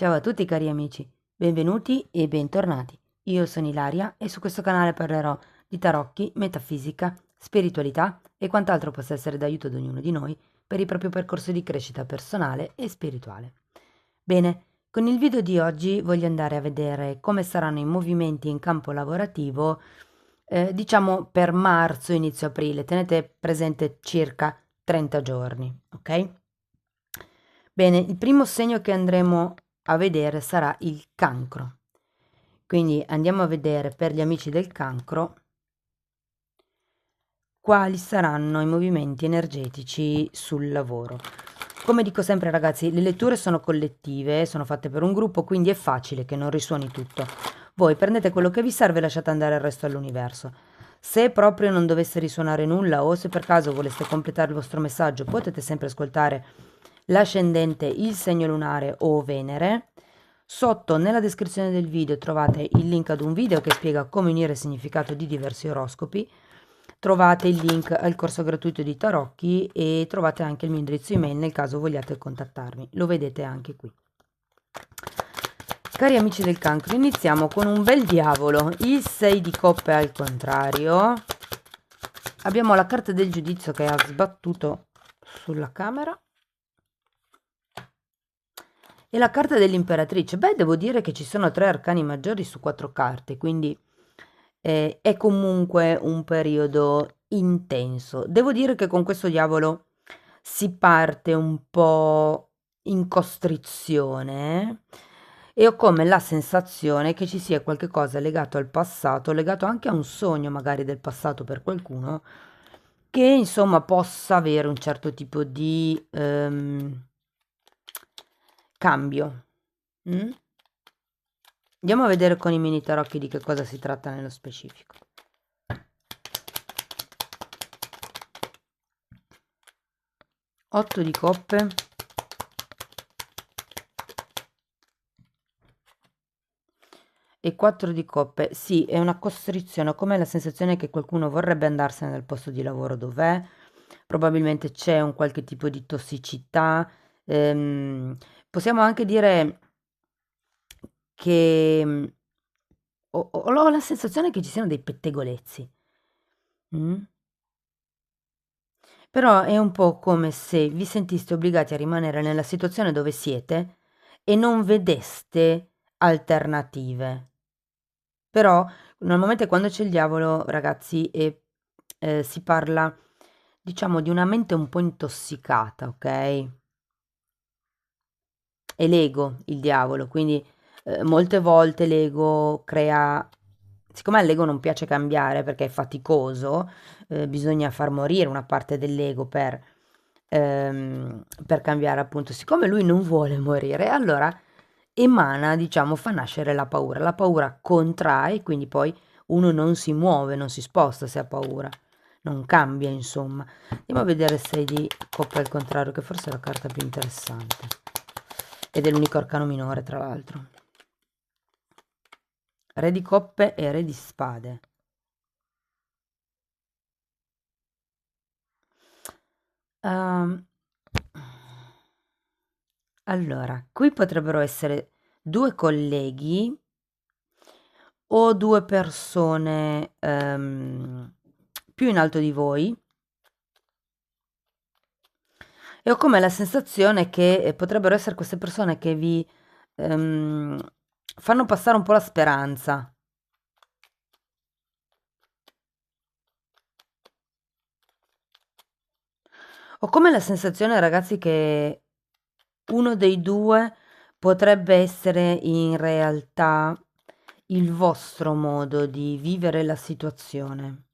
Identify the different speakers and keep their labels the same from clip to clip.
Speaker 1: Ciao a tutti cari amici, benvenuti e bentornati. Io sono Ilaria e su questo canale parlerò di tarocchi, metafisica, spiritualità e quant'altro possa essere d'aiuto ad ognuno di noi per il proprio percorso di crescita personale e spirituale. Bene, con il video di oggi voglio andare a vedere come saranno i movimenti in campo lavorativo, diciamo per marzo, inizio aprile. Tenete presente circa 30 giorni, ok? Bene, il primo segno che andremo a vedere sarà il cancro. Quindi andiamo a vedere per gli amici del cancro quali saranno i movimenti energetici sul lavoro. Come dico sempre ragazzi, le letture sono collettive, sono fatte per un gruppo, quindi è facile che non risuoni tutto. Voi prendete quello che vi serve e lasciate andare il resto all'universo. Se proprio non dovesse risuonare nulla o se per caso voleste completare il vostro messaggio, potete sempre ascoltare l'ascendente, il segno lunare o Venere. Sotto nella descrizione del video trovate il link ad un video che spiega come unire il significato di diversi oroscopi. Trovate il link al corso gratuito di tarocchi e trovate anche il mio indirizzo email nel caso vogliate contattarmi. Lo vedete anche qui. Cari amici del cancro, iniziamo con un bel diavolo, il 6 di coppe al contrario. Abbiamo la carta del giudizio che ha sbattuto sulla camera. E la carta dell'imperatrice. Beh, devo dire che ci sono 3 arcani maggiori su 4 carte, quindi è comunque un periodo intenso. Devo dire che con questo diavolo si parte un po' in costrizione e ho come la sensazione che ci sia qualche cosa legato al passato, legato anche a un sogno magari del passato per qualcuno, che insomma possa avere un certo tipo di cambio. Mm? Andiamo a vedere con i mini tarocchi di che cosa si tratta nello specifico. Otto di coppe e 4 di coppe. Sì, è una costrizione, ho come la sensazione che qualcuno vorrebbe andarsene dal posto di lavoro dov'è, probabilmente c'è un qualche tipo di tossicità, possiamo anche dire che ho la sensazione che ci siano dei pettegolezzi. Mm? Però è un po' come se vi sentiste obbligati a rimanere nella situazione dove siete e non vedeste alternative. Però normalmente quando c'è il diavolo, ragazzi, si parla, diciamo, di una mente un po' intossicata, ok? È l'ego il diavolo, quindi molte volte l'ego crea, siccome all'ego non piace cambiare perché è faticoso, bisogna far morire una parte dell'ego per cambiare appunto. Siccome lui non vuole morire, allora emana, diciamo, fa nascere la paura contrae, quindi poi uno non si muove, non si sposta se ha paura, non cambia, insomma. Andiamo a vedere 6 di coppe al contrario, che forse è la carta più interessante. Ed è l'unico arcano minore, tra l'altro. Re di coppe e re di spade. Ehm, allora, qui potrebbero essere 2 colleghi o 2 persone più in alto di voi. E ho come la sensazione che potrebbero essere queste persone che vi ehm, fanno passare un po' la speranza. Ho come la sensazione, ragazzi, che uno dei due potrebbe essere in realtà il vostro modo di vivere la situazione.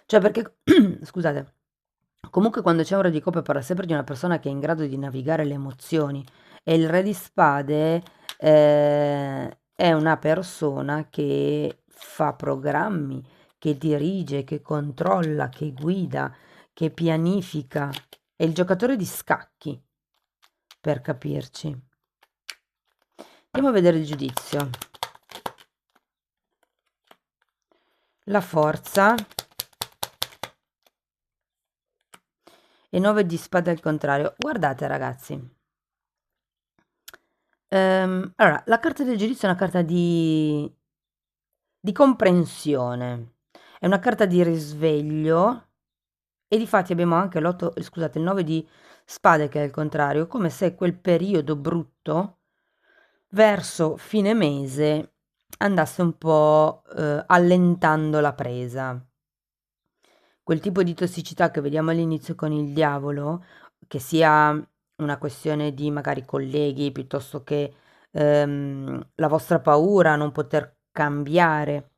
Speaker 1: Cioè, perché, scusate, comunque quando c'è un re di coppe parla sempre di una persona che è in grado di navigare le emozioni e il re di spade è una persona che fa programmi, che dirige, che controlla, che guida, che pianifica. È il giocatore di scacchi, per capirci. Andiamo a vedere il giudizio. La forza e 9 di spade al contrario. Guardate ragazzi, Allora, la carta del giudizio è una carta di comprensione, è una carta di risveglio e difatti abbiamo anche l'otto, scusate, il 9 di spade che è il contrario, come se quel periodo brutto verso fine mese andasse un po' allentando la presa. Quel tipo di tossicità che vediamo all'inizio con il diavolo, che sia una questione di magari colleghi piuttosto che la vostra paura a non poter cambiare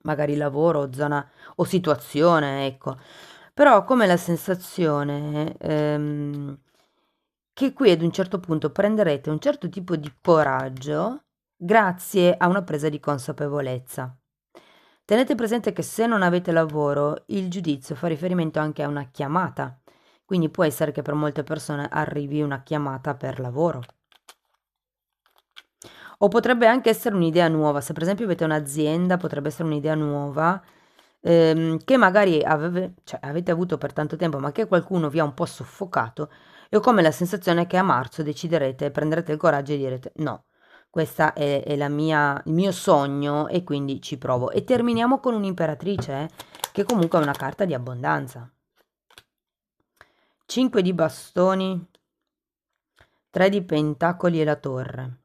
Speaker 1: magari lavoro o zona o situazione, ecco. Però ho come la sensazione che qui ad un certo punto prenderete un certo tipo di coraggio grazie a una presa di consapevolezza. Tenete presente che se non avete lavoro, il giudizio fa riferimento anche a una chiamata, quindi può essere che per molte persone arrivi una chiamata per lavoro. O potrebbe anche essere un'idea nuova, se per esempio avete un'azienda, potrebbe essere un'idea nuova che magari cioè, avete avuto per tanto tempo, ma che qualcuno vi ha un po' soffocato, e ho come la sensazione che a marzo deciderete, prenderete il coraggio e direte no, questa è il mio sogno e quindi ci provo. E terminiamo con un'imperatrice, che comunque è una carta di abbondanza. 5 di bastoni, 3 di pentacoli e la torre.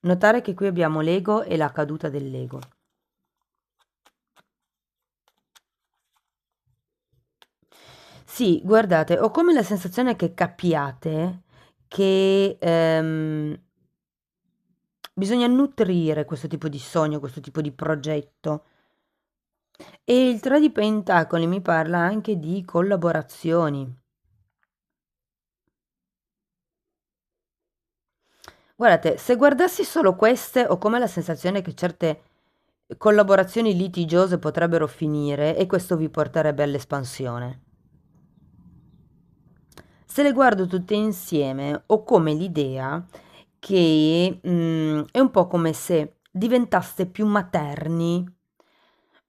Speaker 1: Notare che qui abbiamo l'ego e la caduta dell'ego. Sì, guardate, ho come la sensazione che capiate che bisogna nutrire questo tipo di sogno, questo tipo di progetto. E il 3 di Pentacoli mi parla anche di collaborazioni. Guardate, se guardassi solo queste, ho come la sensazione che certe collaborazioni litigiose potrebbero finire e questo vi porterebbe all'espansione. Se le guardo tutte insieme, ho come l'idea che è un po' come se diventaste più materni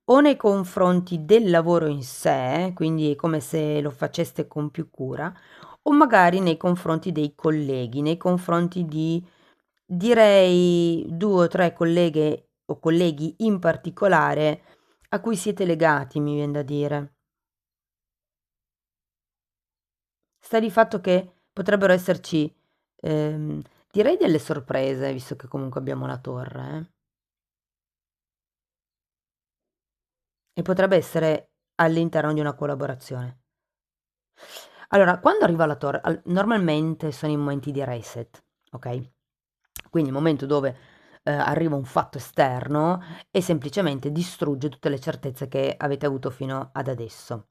Speaker 1: o nei confronti del lavoro in sé, quindi è come se lo faceste con più cura, o magari nei confronti dei colleghi, nei confronti di, direi, due o tre colleghe o colleghi in particolare a cui siete legati, mi viene da dire. Sta di fatto che potrebbero esserci, direi delle sorprese, visto che comunque abbiamo la torre, e potrebbe essere all'interno di una collaborazione. Allora, quando arriva la torre, normalmente sono i momenti di reset, ok? Quindi il momento dove arriva un fatto esterno e semplicemente distrugge tutte le certezze che avete avuto fino ad adesso.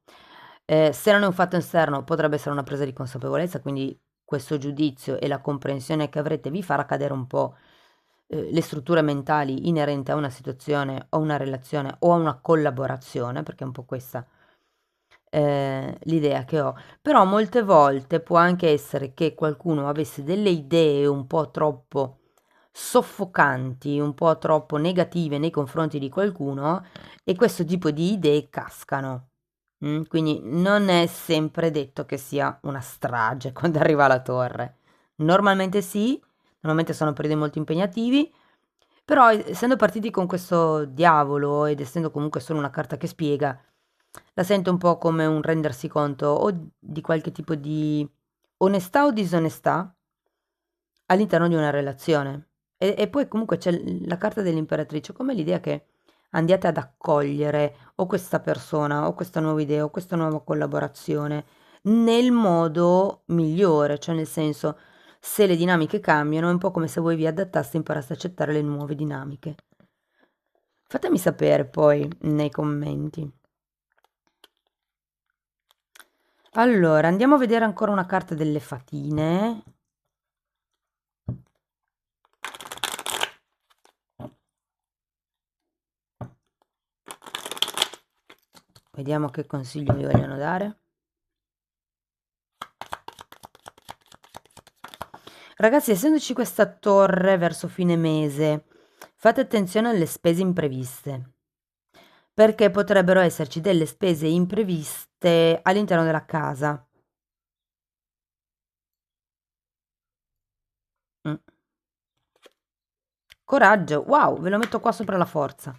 Speaker 1: Se non è un fatto esterno, potrebbe essere una presa di consapevolezza, quindi questo giudizio e la comprensione che avrete vi farà cadere un po' le strutture mentali inerenti a una situazione o una relazione o a una collaborazione, perché è un po' questa l'idea che ho. Però molte volte può anche essere che qualcuno avesse delle idee un po' troppo soffocanti, un po' troppo negative nei confronti di qualcuno e questo tipo di idee cascano. Quindi non è sempre detto che sia una strage quando arriva alla torre. Normalmente sì, normalmente sono periodi molto impegnativi, però essendo partiti con questo diavolo ed essendo comunque solo una carta che spiega, la sento un po' come un rendersi conto o di qualche tipo di onestà o disonestà all'interno di una relazione. E poi comunque c'è la carta dell'imperatrice, come l'idea che andiate ad accogliere o questa persona o questa nuova idea o questa nuova collaborazione nel modo migliore, cioè nel senso, se le dinamiche cambiano è un po' come se voi vi adattaste e imparaste a accettare le nuove dinamiche. Fatemi sapere poi nei commenti. Allora, andiamo a vedere ancora una carta delle fatine. Vediamo che consiglio vi vogliono dare. Ragazzi, essendoci questa torre verso fine mese, fate attenzione alle spese impreviste, perché potrebbero esserci delle spese impreviste all'interno della casa. Mm. Coraggio, wow, ve lo metto qua sopra la forza.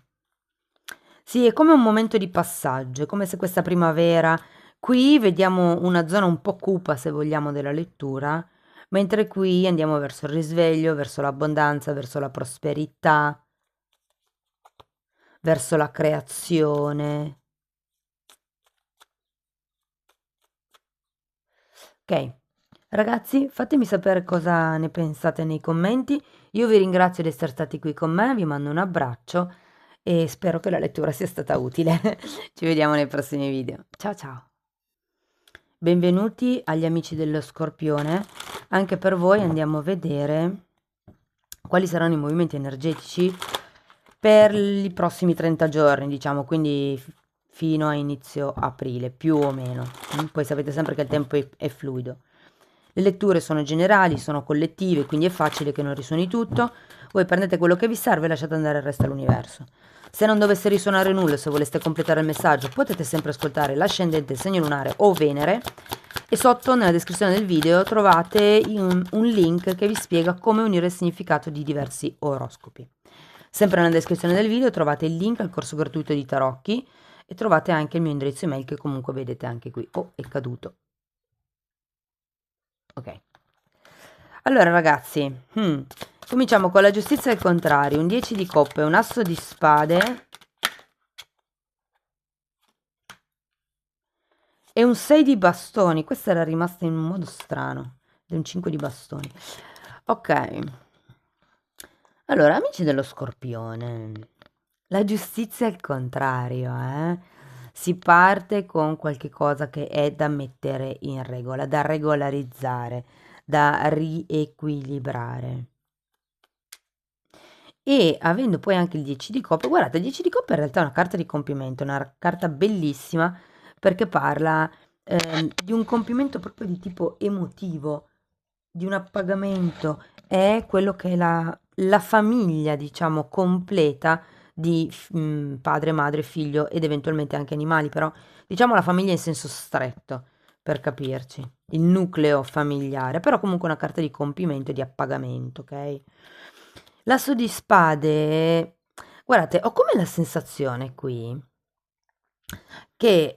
Speaker 1: Sì, è come un momento di passaggio, è come se questa primavera, qui vediamo una zona un po' cupa, se vogliamo, della lettura, mentre qui andiamo verso il risveglio, verso l'abbondanza, verso la prosperità, verso la creazione. Ok, ragazzi, fatemi sapere cosa ne pensate nei commenti. Io vi ringrazio di essere stati qui con me, vi mando un abbraccio e spero che la lettura sia stata utile. Ci vediamo nei prossimi video. Ciao ciao! Benvenuti agli amici dello Scorpione. Anche per voi andiamo a vedere quali saranno i movimenti energetici per i prossimi 30 giorni, diciamo, quindi fino a inizio aprile, più o meno. Poi sapete sempre che il tempo è fluido. Le letture sono generali, sono collettive, quindi è facile che non risuoni tutto. Voi prendete quello che vi serve e lasciate andare il resto all'universo. Se non dovesse risuonare nulla, se voleste completare il messaggio, potete sempre ascoltare l'ascendente, il segno lunare o Venere. E sotto nella descrizione del video trovate un link che vi spiega come unire il significato di diversi oroscopi. Sempre nella descrizione del video trovate il link al corso gratuito di Tarocchi e trovate anche il mio indirizzo email che comunque vedete anche qui. Oh, è caduto. Ok. Allora ragazzi, cominciamo con la giustizia al contrario, un 10 di coppe, un asso di spade e un 6 di bastoni. Questa era rimasta in un modo strano, ed un 5 di bastoni. Ok. Allora, amici dello Scorpione, la giustizia è il contrario, eh? Si parte con qualche cosa che è da mettere in regola, da regolarizzare, da riequilibrare. E avendo poi anche il 10 di coppe, guardate, il 10 di coppe in realtà è una carta di compimento, una carta bellissima perché parla di un compimento proprio di tipo emotivo, di un appagamento, è quello che è la famiglia, diciamo, completa di padre, madre, figlio ed eventualmente anche animali, però diciamo la famiglia in senso stretto, per capirci, il nucleo familiare, però comunque una carta di compimento e di appagamento, ok? L'asso di spade, guardate, ho come la sensazione qui che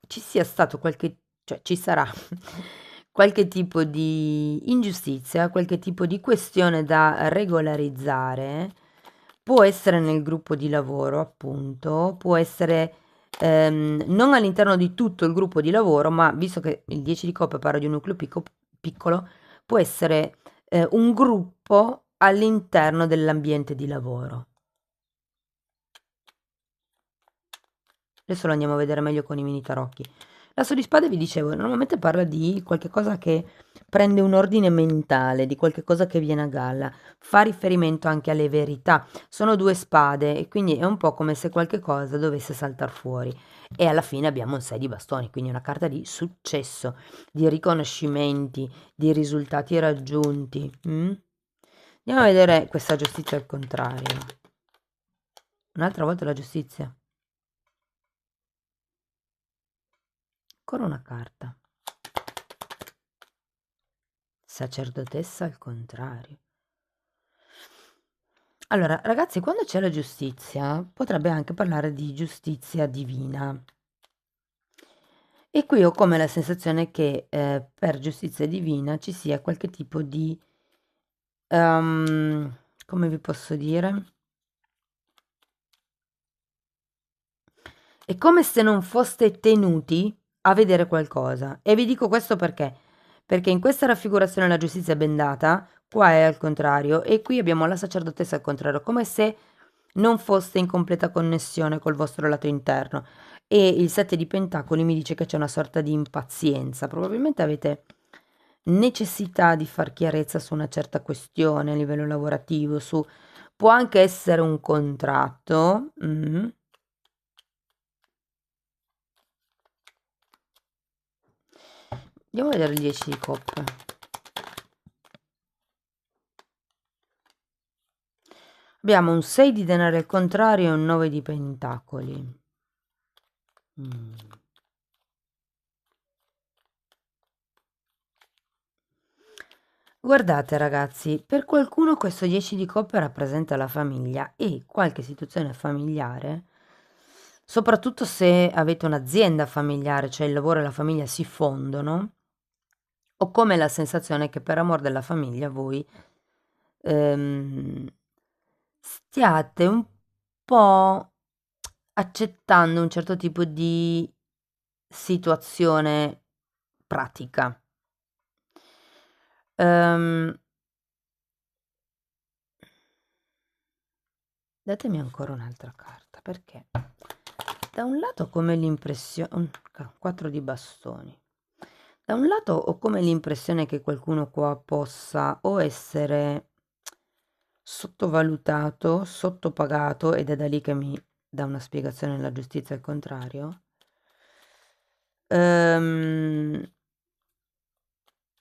Speaker 1: ci sia stato qualche, cioè ci sarà qualche tipo di ingiustizia, qualche tipo di questione da regolarizzare, può essere nel gruppo di lavoro, appunto, può essere non all'interno di tutto il gruppo di lavoro, ma visto che il 10 di coppe parla di un nucleo piccolo, può essere un gruppo all'interno dell'ambiente di lavoro. Adesso lo andiamo a vedere meglio con i mini tarocchi. L'asso di spade, vi dicevo, normalmente parla di qualche cosa che prende un ordine mentale, di qualche cosa che viene a galla, fa riferimento anche alle verità. Sono due spade e quindi è un po' come se qualche cosa dovesse saltar fuori. E alla fine abbiamo un 6 di bastoni, quindi una carta di successo, di riconoscimenti, di risultati raggiunti. Andiamo a vedere questa giustizia al contrario. Un'altra volta la giustizia. Ancora una carta. Sacerdotessa al contrario. Allora, ragazzi, quando c'è la giustizia, potrebbe anche parlare di giustizia divina. E qui ho come la sensazione che per giustizia divina ci sia qualche tipo di, come vi posso dire? È come se non foste tenuti a vedere qualcosa. E vi dico questo perché? Perché in questa raffigurazione la giustizia è bendata, qua è al contrario, e qui abbiamo la sacerdotessa al contrario, come se non foste in completa connessione col vostro lato interno. E il 7 di pentacoli mi dice che c'è una sorta di impazienza. Probabilmente avete necessità di far chiarezza su una certa questione a livello lavorativo, su può anche essere un contratto. Andiamo a vedere il 10 di coppe. Abbiamo un 6 di denari al contrario e un 9 di pentacoli. Guardate ragazzi, per qualcuno questo 10 di coppe rappresenta la famiglia e qualche situazione familiare, soprattutto se avete un'azienda familiare, cioè il lavoro e la famiglia si fondono, ho come la sensazione che per amor della famiglia voi ehm, stiate un po' accettando un certo tipo di situazione pratica. Ehm, Datemi ancora un'altra carta, perché da un lato ho come l'impressione... 4 di bastoni. Da un lato ho come l'impressione che qualcuno qua possa o essere sottovalutato, sottopagato, ed è da lì che mi dà una spiegazione la giustizia al contrario.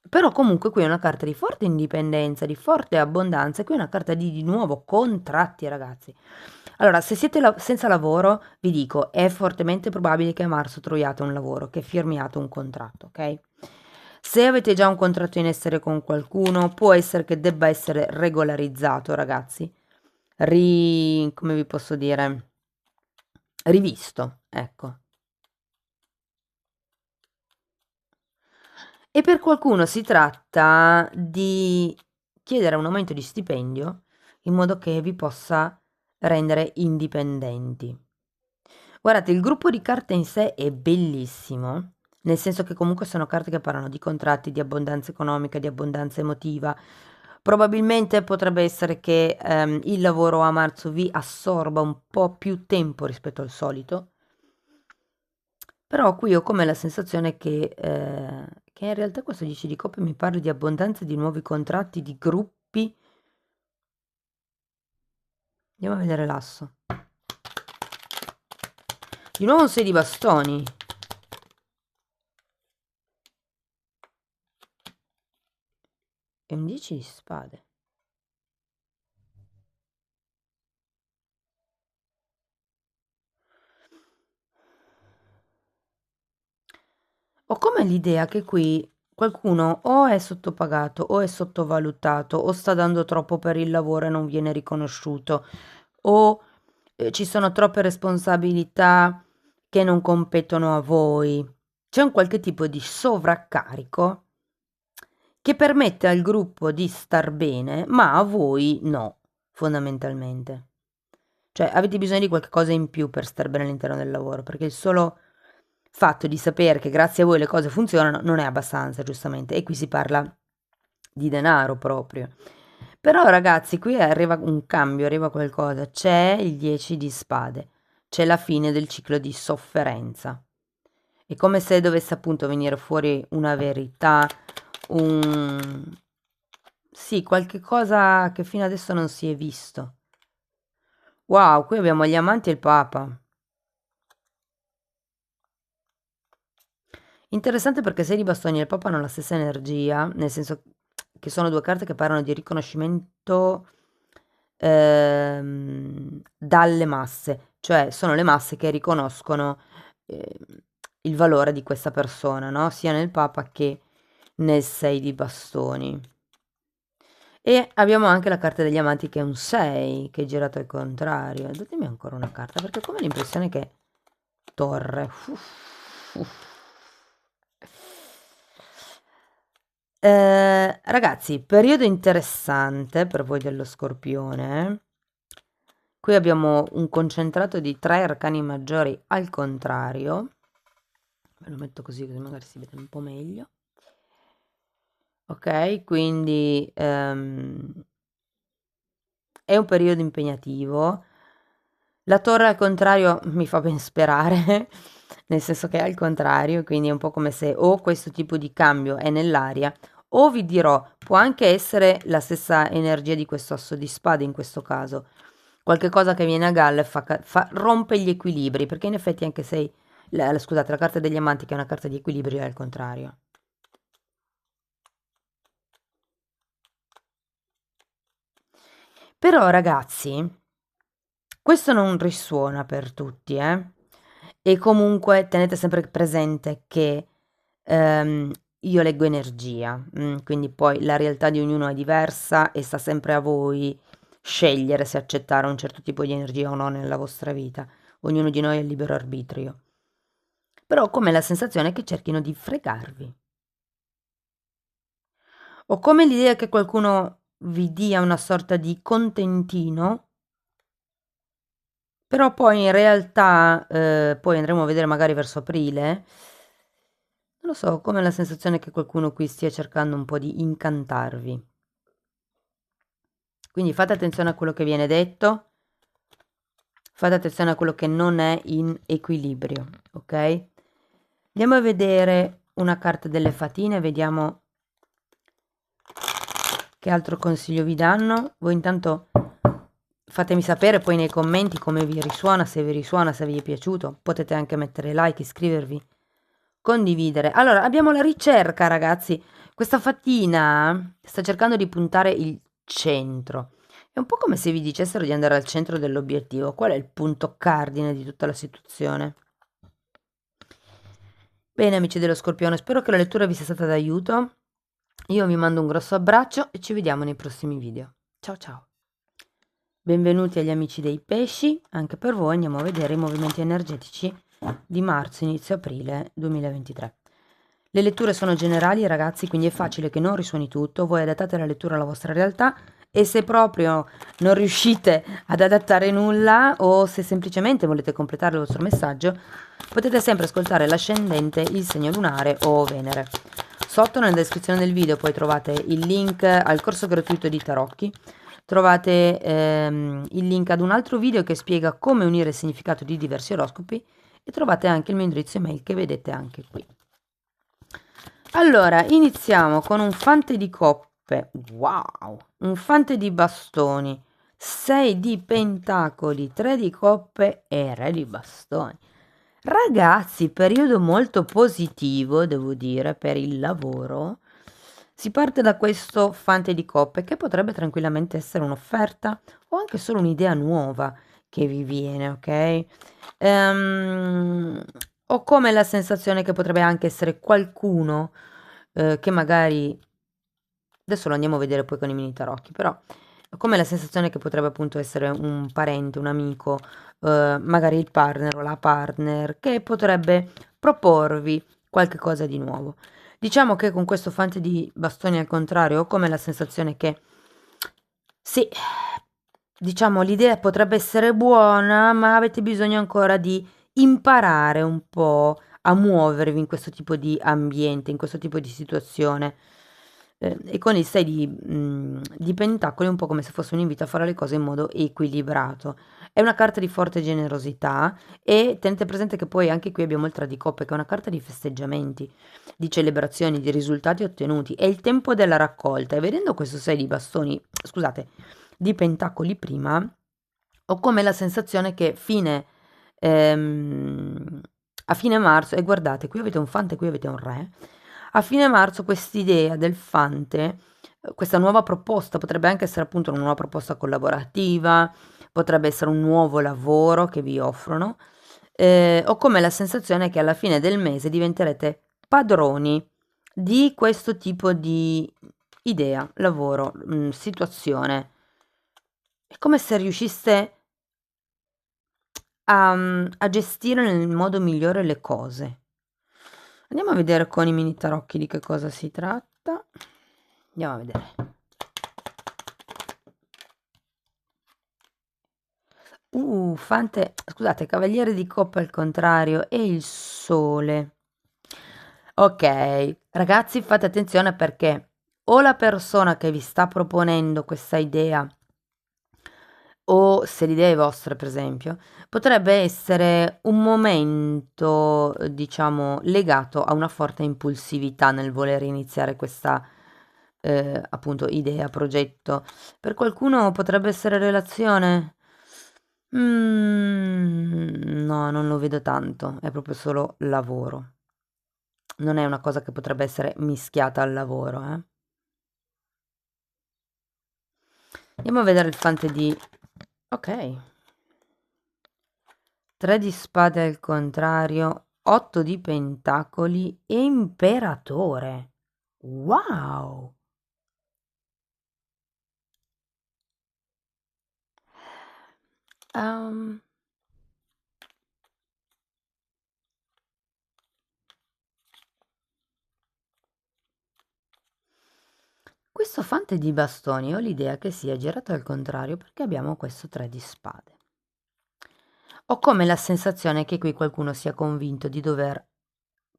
Speaker 1: Però comunque qui è una carta di forte indipendenza, di forte abbondanza, e qui è una carta di nuovo contratti, ragazzi. Allora, se siete senza lavoro, vi dico, è fortemente probabile che a marzo troviate un lavoro, che firmiate un contratto, ok? Se avete già un contratto in essere con qualcuno, può essere che debba essere regolarizzato, ragazzi. Come vi posso dire? Rivisto, ecco. E per qualcuno si tratta di chiedere un aumento di stipendio in modo che vi possa rendere indipendenti. Guardate, il gruppo di carte in sé è bellissimo, nel senso che comunque sono carte che parlano di contratti, di abbondanza economica, di abbondanza emotiva. Probabilmente potrebbe essere che il lavoro a marzo vi assorba un po' più tempo rispetto al solito, però qui ho come la sensazione che in realtà questo 10 di coppe mi parli di abbondanza, di nuovi contratti, di gruppi. Andiamo a vedere l'asso. Di nuovo un 6 di bastoni. E un 10 di spade. Ho come l'idea che qui qualcuno o è sottopagato o è sottovalutato o sta dando troppo per il lavoro e non viene riconosciuto o ci sono troppe responsabilità che non competono a voi. C'è un qualche tipo di sovraccarico che permette al gruppo di star bene, ma a voi no, fondamentalmente. Cioè, avete bisogno di qualche cosa in più per star bene all'interno del lavoro, perché il solo fatto di sapere che grazie a voi le cose funzionano non è abbastanza, giustamente, e qui si parla di denaro proprio. Però ragazzi, qui arriva un cambio, arriva qualcosa, c'è il 10 di spade, c'è la fine del ciclo di sofferenza. È come se dovesse appunto venire fuori una verità, un... sì, qualche cosa che fino adesso non si è visto. Wow, qui abbiamo gli amanti e il papa. Interessante perché 6 di bastoni e il papa hanno la stessa energia, nel senso che sono due carte che parlano di riconoscimento dalle masse, cioè sono le masse che riconoscono il valore di questa persona, no? Sia nel papa che nel 6 di bastoni. E abbiamo anche la carta degli amanti che è un 6, che è girato al contrario. Datemi ancora una carta, perché ho come l'impressione che... Torre. Uff, uff. Ragazzi, periodo interessante per voi dello Scorpione. Qui abbiamo un concentrato di 3 arcani maggiori al contrario. Ve lo metto così magari si vede un po' meglio. Ok, quindi è un periodo impegnativo. La torre al contrario mi fa ben sperare, nel senso che è al contrario, quindi è un po' come se o questo tipo di cambio è nell'aria, o vi dirò, può anche essere la stessa energia di questo asso di spade in questo caso. Qualche cosa che viene a galla e rompe gli equilibri, perché in effetti anche se, scusate, la carta degli amanti che è una carta di equilibrio è al contrario. Però ragazzi, questo non risuona per tutti, eh? E comunque tenete sempre presente che io leggo energia, quindi poi la realtà di ognuno è diversa e sta sempre a voi scegliere se accettare un certo tipo di energia o no nella vostra vita. Ognuno di noi ha il libero arbitrio. Però ho come la sensazione che cerchino di fregarvi. Ho come l'idea che qualcuno vi dia una sorta di contentino, però poi in realtà, poi andremo a vedere magari verso aprile, non lo so, ho come la sensazione che qualcuno qui stia cercando un po' di incantarvi. Quindi fate attenzione a quello che viene detto, fate attenzione a quello che non è in equilibrio, ok? Andiamo a vedere una carta delle fatine, vediamo che altro consiglio vi danno. Voi intanto fatemi sapere poi nei commenti come vi risuona, se vi è piaciuto. Potete anche mettere like, iscrivervi, condividere. Allora, abbiamo la ricerca, ragazzi. Questa fattina sta cercando di puntare il centro. È un po' come se vi dicessero di andare al centro dell'obiettivo. Qual è il punto cardine di tutta la situazione? Bene, amici dello Scorpione, spero che la lettura vi sia stata d'aiuto. Io vi mando un grosso abbraccio e ci vediamo nei prossimi video. Ciao ciao! Benvenuti agli amici dei pesci, anche per voi andiamo a vedere i movimenti energetici di marzo inizio aprile 2023. Le letture sono generali, ragazzi, quindi è facile che non risuoni tutto, voi adattate la lettura alla vostra realtà e se proprio non riuscite ad adattare nulla o se semplicemente volete completare il vostro messaggio, potete sempre ascoltare l'ascendente, il segno lunare o Venere. Sotto nella descrizione del video poi trovate il link al corso gratuito di Tarocchi, trovate il link ad un altro video che spiega come unire il significato di diversi oroscopi e trovate anche il mio indirizzo email che vedete anche qui. Allora, iniziamo con un fante di coppe, wow, un fante di bastoni, 6 di pentacoli, 3 di coppe e re di bastoni. Ragazzi, periodo molto positivo, devo dire, per il lavoro. Si parte da questo fante di coppe che potrebbe tranquillamente essere un'offerta o anche solo un'idea nuova che vi viene, ok? Ho come la sensazione che potrebbe anche essere qualcuno che magari adesso lo andiamo a vedere poi con i mini tarocchi, però ho come la sensazione che potrebbe appunto essere un parente, un amico, magari il partner o la partner che potrebbe proporvi qualche cosa di nuovo. Diciamo che con questo fante di bastoni al contrario ho come la sensazione che sì, diciamo l'idea potrebbe essere buona, ma avete bisogno ancora di imparare un po' a muovervi in questo tipo di ambiente, in questo tipo di situazione. E con il 6 di pentacoli è un po' come se fosse un invito a fare le cose in modo equilibrato. È una carta di forte generosità e tenete presente che poi anche qui abbiamo il 3 di coppe, che è una carta di festeggiamenti, di celebrazioni, di risultati ottenuti. È il tempo della raccolta e vedendo questo 6 di bastoni, scusate, di pentacoli prima, ho come la sensazione che a fine marzo, e guardate, qui avete un fante, qui avete un re, a fine marzo quest'idea del fante, questa nuova proposta, potrebbe anche essere appunto una nuova proposta collaborativa, potrebbe essere un nuovo lavoro che vi offrono, ho come la sensazione che alla fine del mese diventerete padroni di questo tipo di idea, lavoro, situazione. È come se riusciste a gestire nel modo migliore le cose. Andiamo a vedere con i mini tarocchi di che cosa si tratta. Andiamo a vedere. Fante, scusate, cavaliere di coppa al contrario e il sole. Ok, ragazzi, fate attenzione perché o la persona che vi sta proponendo questa idea o se l'idea è vostra, per esempio, potrebbe essere un momento, diciamo, legato a una forte impulsività nel voler iniziare questa, appunto, idea, progetto. Per qualcuno potrebbe essere relazione? No, non lo vedo tanto, è proprio solo lavoro. Non è una cosa che potrebbe essere mischiata al lavoro, eh. Andiamo a vedere il fante di... Ok. 3 di spade al contrario, 8 di pentacoli e imperatore. Wow! Ehm, questo fante di bastoni ho l'idea che sia girato al contrario perché abbiamo questo 3 di spade. Ho come la sensazione che qui qualcuno sia convinto di dover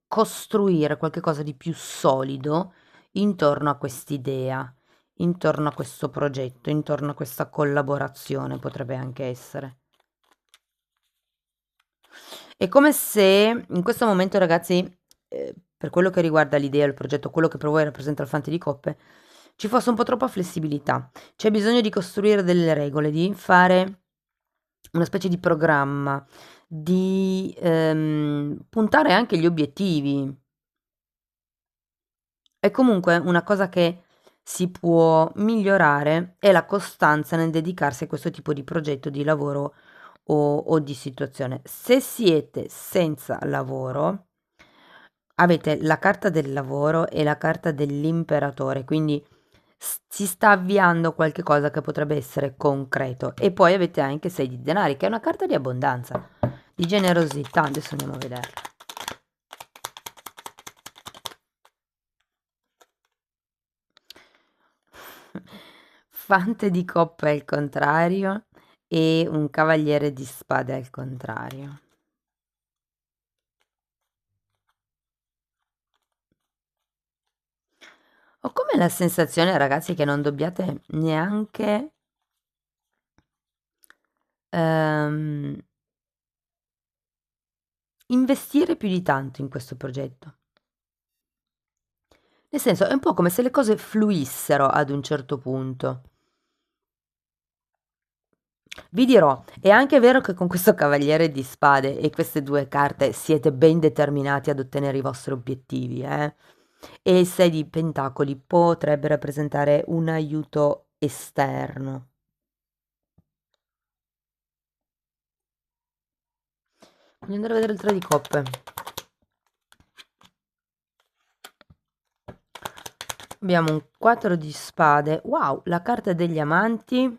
Speaker 1: costruire qualche cosa di più solido intorno a quest'idea, intorno a questo progetto, intorno a questa collaborazione potrebbe anche essere. È come se in questo momento, ragazzi, per quello che riguarda l'idea, il progetto, quello che per voi rappresenta il fante di coppe, ci fosse un po' troppa flessibilità. C'è bisogno di costruire delle regole, di fare una specie di programma, di puntare anche gli obiettivi. E comunque una cosa che si può migliorare è la costanza nel dedicarsi a questo tipo di progetto, di lavoro o di situazione. Se siete senza lavoro, avete la carta del lavoro e la carta dell'imperatore, quindi si sta avviando qualche cosa che potrebbe essere concreto. E poi avete anche 6 di denari, che è una carta di abbondanza, di generosità. Adesso andiamo a vedere. Fante di coppe al contrario e un cavaliere di spade al contrario. Ho come la sensazione, ragazzi, che non dobbiate neanche ehm, investire più di tanto in questo progetto. Nel senso, è un po' come se le cose fluissero ad un certo punto. Vi dirò, è anche vero che con questo cavaliere di spade e queste due carte siete ben determinati ad ottenere i vostri obiettivi, eh? E il 6 di pentacoli potrebbe rappresentare un aiuto esterno. Voglio andare a vedere il 3 di coppe. Abbiamo un 4 di spade. Wow, la carta degli amanti.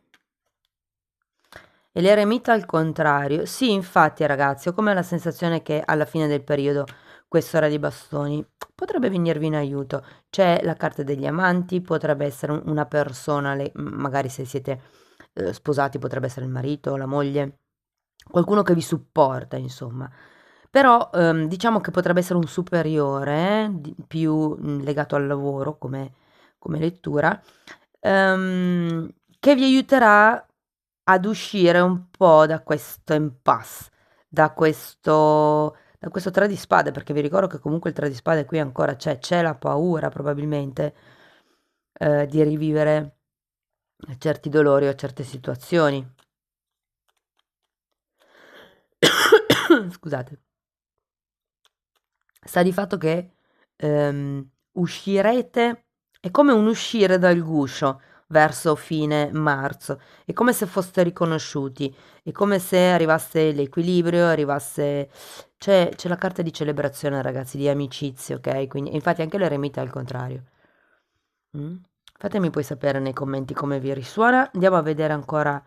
Speaker 1: E l'eremita al contrario. Sì, infatti, ragazzi, ho come la sensazione che alla fine del periodo questo re di bastoni potrebbe venirvi in aiuto. C'è la carta degli amanti, potrebbe essere una persona, magari se siete sposati, potrebbe essere il marito, la moglie, qualcuno che vi supporta, insomma. Però diciamo che potrebbe essere un superiore, più legato al lavoro come lettura, che vi aiuterà ad uscire un po' da questo impasse, da questo 3 di spade, perché vi ricordo che comunque il 3 di spade qui ancora c'è la paura probabilmente di rivivere certi dolori o certe situazioni. Scusate. Sta di fatto che uscirete, è come un uscire dal guscio verso fine marzo, è come se foste riconosciuti, è come se arrivasse l'equilibrio, arrivasse... C'è la carta di celebrazione, ragazzi, di amicizie, ok? Quindi, infatti anche l'eremita è al contrario. Mm? Fatemi poi sapere nei commenti come vi risuona. Andiamo a vedere ancora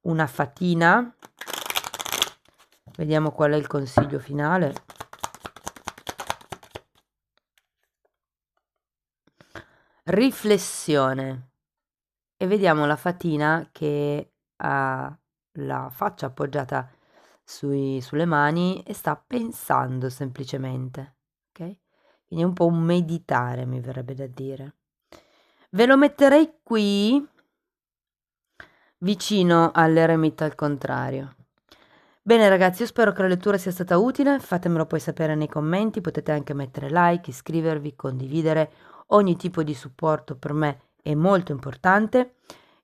Speaker 1: una fatina. Vediamo qual è il consiglio finale. Riflessione. E vediamo la fatina che ha la faccia appoggiata sulle mani e sta pensando semplicemente, ok? Quindi è un po' un meditare, mi verrebbe da dire. Ve lo metterei qui vicino all'eremita al contrario. Bene ragazzi, io spero che la lettura sia stata utile, fatemelo poi sapere nei commenti, potete anche mettere like, iscrivervi, condividere, ogni tipo di supporto per me è molto importante.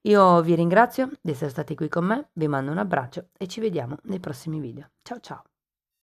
Speaker 1: Io vi ringrazio di essere stati qui con me, vi mando un abbraccio e ci vediamo nei prossimi video. Ciao ciao!